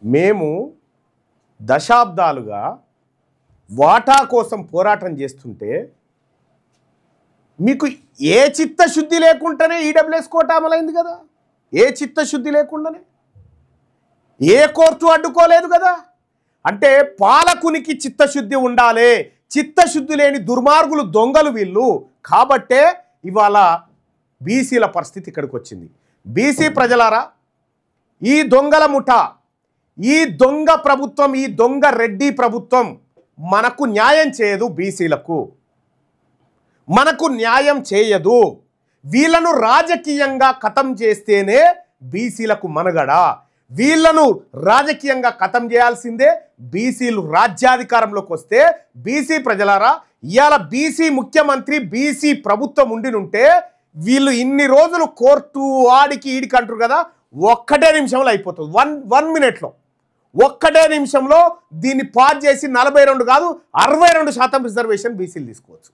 మేము దశాబ్దాలుగా వాటా కోసం పోరాటం చేస్తుంటే మీకు ఏ చిత్తశుద్ధి లేకుండానే ఈడబ్ల్యూఎస్ కోట అమలైంది కదా. ఏ చిత్తశుద్ధి లేకుండానే ఏ కోర్టు అడ్డుకోలేదు కదా. అంటే పాలకునికి చిత్తశుద్ధి ఉండాలి. చిత్తశుద్ధి లేని దుర్మార్గులు దొంగలు వీళ్ళు. కాబట్టే ఇవాళ బీసీల పరిస్థితి ఇక్కడికి వచ్చింది. బీసీ ప్రజలారా, ఈ దొంగల ముఠా, ఈ దొంగ ప్రభుత్వం, ఈ దొంగ రెడ్డి ప్రభుత్వం మనకు న్యాయం చేయదు. బీసీలకు మనకు న్యాయం చేయదు. వీళ్ళను రాజకీయంగా ఖతం చేస్తేనే బీసీలకు మనగడ. వీళ్ళను రాజకీయంగా ఖతం చేయాల్సిందే. బీసీలు రాజ్యాధికారంలోకి వస్తే బీసీ ప్రజలారా, ఇవాళ బీసీ ముఖ్యమంత్రి, బీసీ ప్రభుత్వం ఉండినుంటే వీళ్ళు ఇన్ని రోజులు కోర్టు ఆడికి ఈడికి అంటారు కదా, ఒక్కటే నిమిషంలో అయిపోతుంది. వన్ మినిట్లో, ఒక్కటే నిమిషంలో దీన్ని పాస్ చేసి 42 కాదు 62% రిజర్వేషన్ బీసీలు తీసుకోవచ్చు.